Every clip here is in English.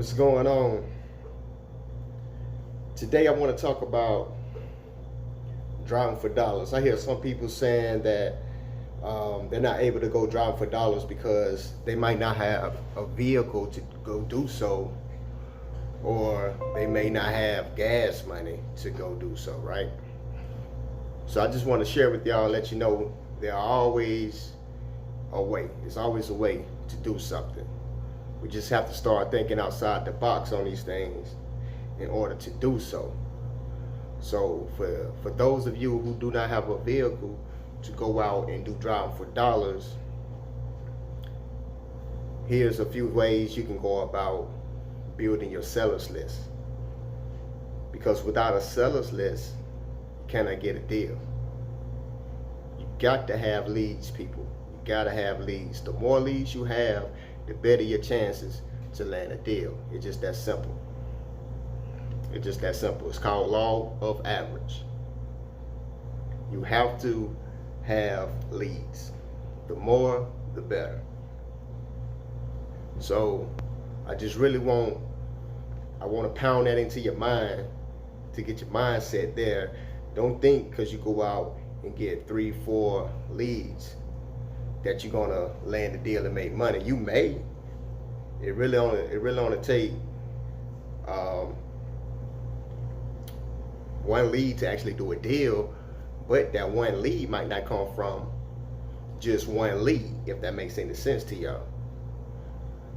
What's going on? Today I want to talk about driving for dollars. I hear some people saying that they're not able to go drive for dollars because they might not have a vehicle to go do so, or they may not have gas money to go do so, right? So I just want to share with y'all, let you know there are always a way. There's always a way to do something. We just have to start thinking outside the box on these things in order to do so. So for those of you who do not have a vehicle to go out and do driving for dollars, here's a few ways you can go about building your sellers list. Because without a sellers list, you cannot get a deal. You got to have leads, people. You got to have leads. The more leads you have, the better your chances to land a deal. It's just that simple. It's just that simple. It's called law of average. You have to have leads. The more, the better. So I just really want to pound that into your mind to get your mindset there. Don't think because you go out and get 3-4 leads that you're gonna land a deal and make money. You may. It really only take one lead to actually do a deal, but that one lead might not come from just one lead, if that makes any sense to y'all.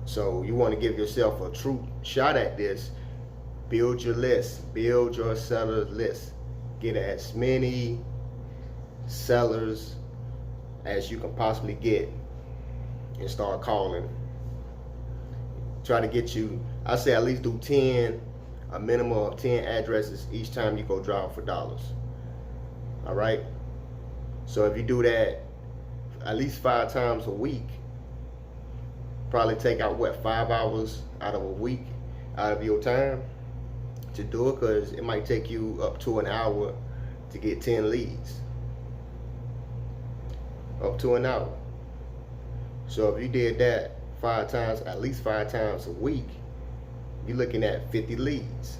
So you want to give yourself a true shot at this. Build your list, build your seller list. Get as many sellers as you can possibly get and start calling. Try to get you, I say at least do 10, a minimum of 10 addresses each time you go drive for dollars. All right? So if you do that at least 5 times a week, probably take out what, 5 hours out of a week out of your time to do it, because it might take you up to an hour to get 10 leads. Up to an hour. So if you did that 5 times, at least 5 times a week, you're looking at 50 leads.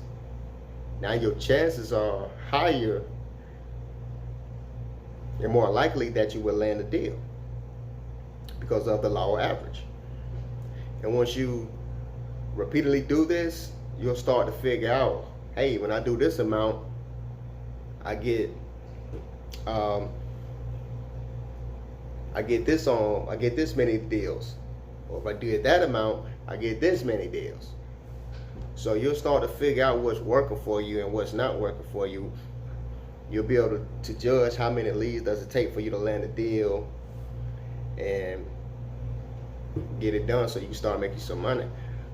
Now your chances are higher and more likely that you will land a deal because of the law of average. And once you repeatedly do this, you'll start to figure out, hey, when I do this amount, I get this many deals. Or if I did that amount, I get this many deals. So you'll start to figure out what's working for you and what's not working for you. You'll be able to judge how many leads does it take for you to land a deal and get it done so you can start making some money.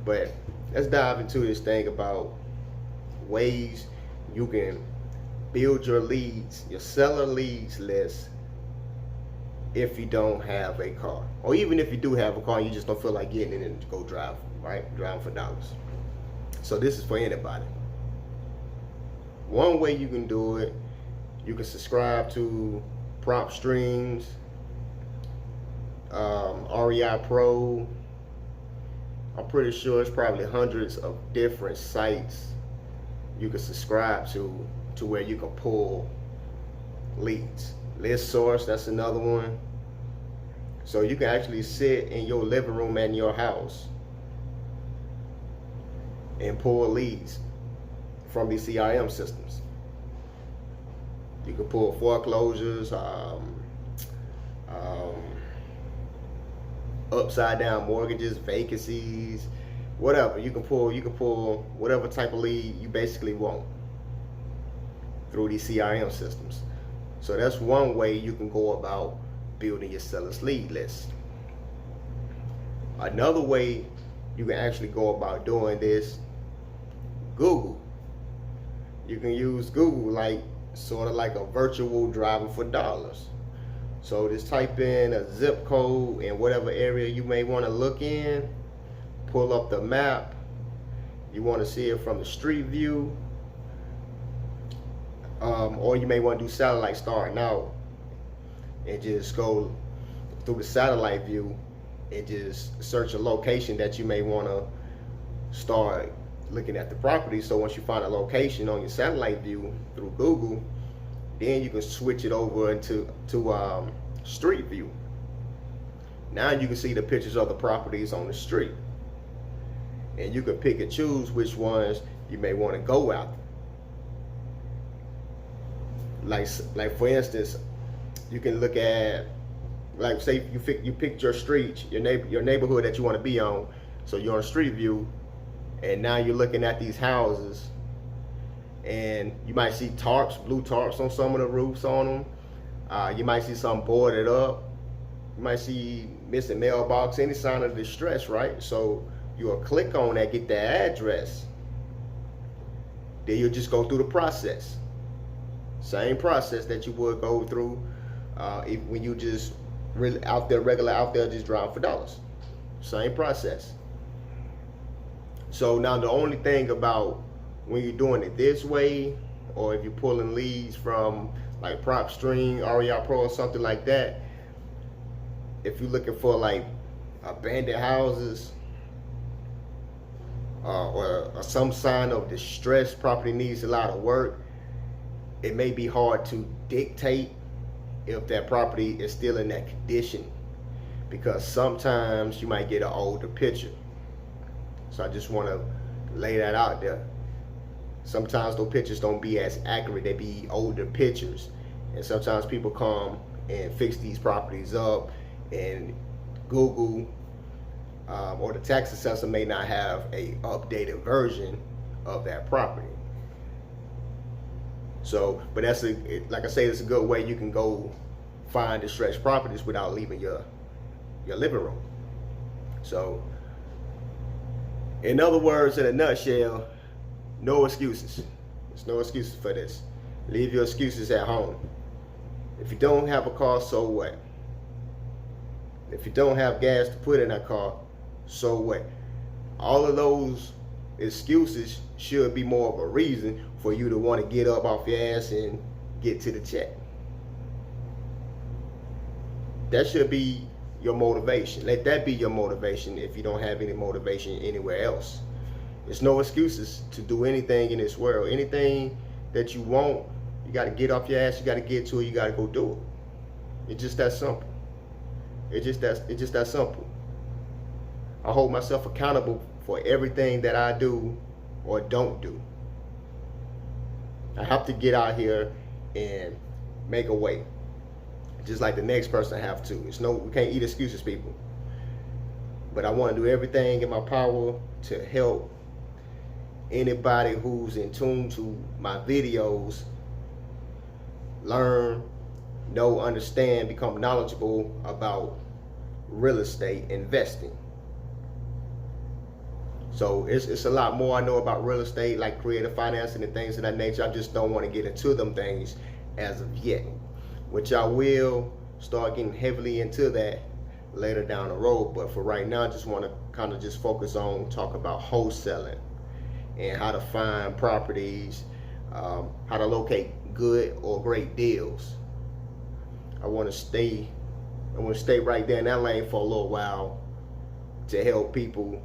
But let's dive into this thing about ways you can build your leads, your seller leads list, if you don't have a car. Or even if you do have a car, you just don't feel like getting in and go drive, right? Driving for dollars. So this is for anybody. One way you can do it, you can subscribe to prompt streams, REI Pro. I'm pretty sure it's probably hundreds of different sites you can subscribe to where you can pull leads. List Source, that's another one. So you can actually sit in your living room and your house and pull leads from these CRM systems. You can pull foreclosures, upside down mortgages, vacancies, whatever. You can pull whatever type of lead you basically want through these CRM systems. So that's one way you can go about building your seller's lead list. Another way you can actually go about doing this, Google. You can use Google like sort of like a virtual driving for dollars. So just type in a zip code in whatever area you may want to look in, pull up the map. You want to see it from the street view. Or you may want to do satellite starting out and just go through the satellite view and just search a location that you may want to start looking at the property. So once you find a location on your satellite view through Google, then you can switch it over into street view. Now you can see the pictures of the properties on the street, and you can pick and choose which ones you may want to go after. Like for instance, you can look at, like say you picked your street, your neighborhood that you want to be on. So you're on street view, and now you're looking at these houses, and you might see tarps, blue tarps on some of the roofs on them. You might see some boarded up. You might see missing mailbox, any sign of distress, right? So you'll click on that, get the address. Then you'll just go through the process. Same process that you would go through when you just really regular out there just driving for dollars. Same process. So now the only thing about when you're doing it this way, or if you're pulling leads from like PropStream, REI Pro or something like that, if you're looking for like abandoned houses or some sign of distress, property needs a lot of work, it may be hard to dictate if that property is still in that condition, because sometimes you might get an older picture. So I just want to lay that out there. Sometimes those pictures don't be as accurate, they be older pictures, and sometimes people come and fix these properties up, and Google or the tax assessor may not have a updated version of that property. So, but that's like I say, it's a good way you can go find distressed properties without leaving your living room. So, in other words, in a nutshell, no excuses. There's no excuses for this. Leave your excuses at home. If you don't have a car, so what? If you don't have gas to put in that car, so what? All of those excuses should be more of a reason for you to want to get up off your ass and get to the check. That should be your motivation. Let that be your motivation if you don't have any motivation anywhere else. There's no excuses to do anything in this world. Anything that you want, you got to get off your ass, you got to get to it, you got to go do it. It's just that simple. It's just that simple. I hold myself accountable for everything that I do or don't do. I have to get out here and make a way, just like the next person have to. We can't eat excuses, people. But I want to do everything in my power to help anybody who's in tune to my videos learn, know, understand, become knowledgeable about real estate investing. So it's a lot more I know about real estate, like creative financing and things of that nature. I just don't want to get into them things as of yet, which I will start getting heavily into that later down the road. But for right now, I just want to kind of just focus on talk about wholesaling and how to find properties, how to locate good or great deals. I want to stay right there in that lane for a little while to help people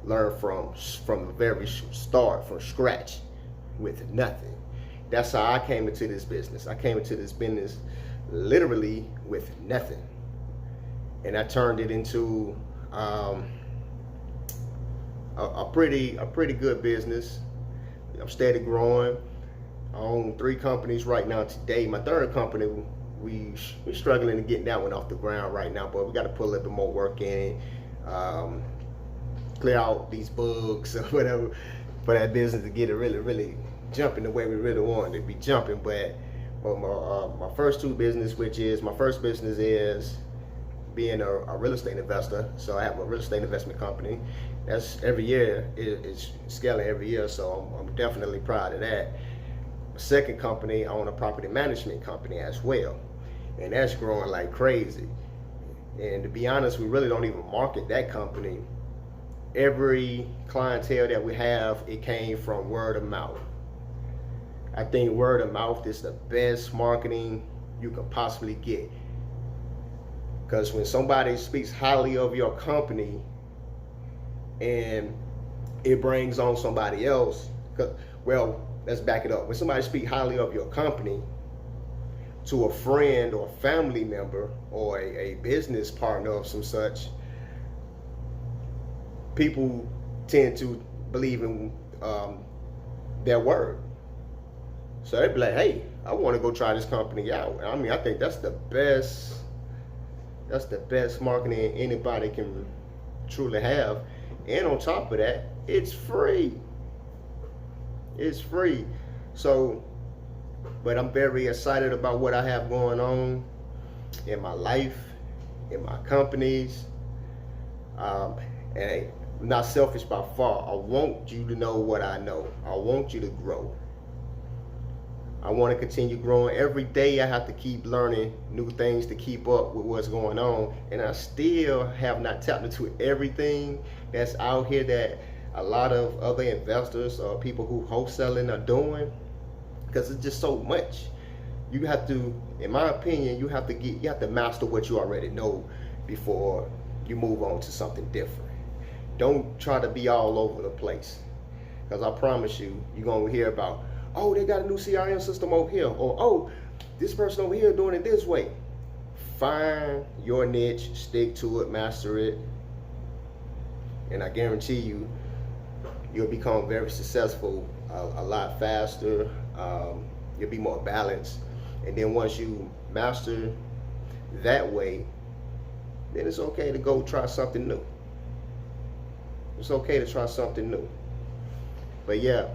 learn from the very start, from scratch, with nothing. That's how I came into this business. I came into this business literally with nothing, and I turned it into a pretty good business. I'm steady growing. I own 3 companies right now today. My 3rd company, we're struggling to get that one off the ground right now, but we got to put a little bit more work in it. Clear out these bugs or whatever for that business to get it really jumping the way we really want it to be jumping. But my first 2 business, which is my first business is being a real estate investor. So I have a real estate investment company. That's every year, it's scaling every year, so I'm definitely proud of that. My 2nd company, I own a property management company as well, and that's growing like crazy. And to be honest, we really don't even market that company. Every clientele that we have, it came from word of mouth. I think word of mouth is the best marketing you can possibly get. Because when somebody speaks highly of your company and it brings on somebody else. Well, let's back it up. When somebody speaks highly of your company to a friend or family member or a business partner of some such, people tend to believe in their word. So they'd be like, hey, I want to go try this company out. I mean, I think that's the best marketing anybody can truly have. And on top of that, it's free. It's free. So, but I'm very excited about what I have going on in my life, in my companies. And I'm not selfish by far. I want you to know what I know. I want you to grow. I want to continue growing. Every day I have to keep learning new things to keep up with what's going on. And I still have not tapped into everything that's out here that a lot of other investors or people who wholesaling are doing, because it's just so much. You have to, in my opinion, you have to master what you already know before you move on to something different. Don't try to be all over the place, because I promise you, you're going to hear about, oh, they got a new CRM system over here, or oh, this person over here doing it this way. Find your niche, stick to it, master it, and I guarantee you, you'll become very successful a lot faster. You'll be more balanced, and then once you master that way, then it's okay to go try something new. It's okay to try something new. But yeah,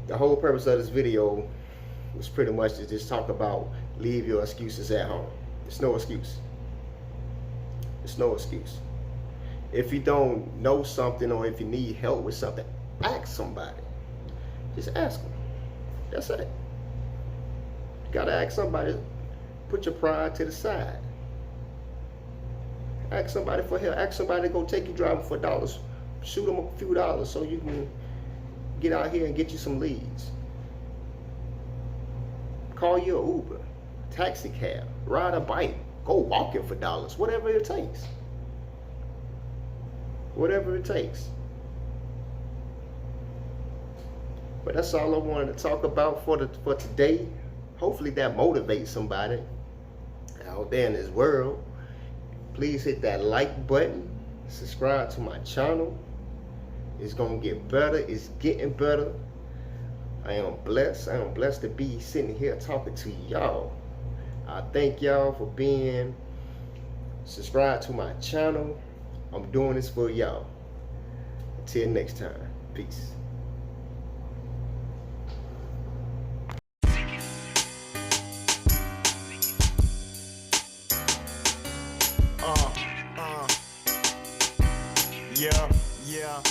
the whole purpose of this video was pretty much to just talk about leave your excuses at home. It's no excuse. It's no excuse. If you don't know something or if you need help with something, ask somebody. Just ask them. That's it. You gotta ask somebody. Put your pride to the side. Ask somebody for help. Ask somebody to go take you driving for dollars. Shoot them a few dollars so you can get out here and get you some leads. Call you an Uber, taxi cab, ride a bike, go walking for dollars, whatever it takes. Whatever it takes. But that's all I wanted to talk about for today. Hopefully that motivates somebody out there in this world. Please hit that like button. Subscribe to my channel. It's gonna get better. It's getting better. I am blessed. I am blessed to be sitting here talking to y'all. I thank y'all for being subscribed to my channel. I'm doing this for y'all. Until next time. Peace. Yeah.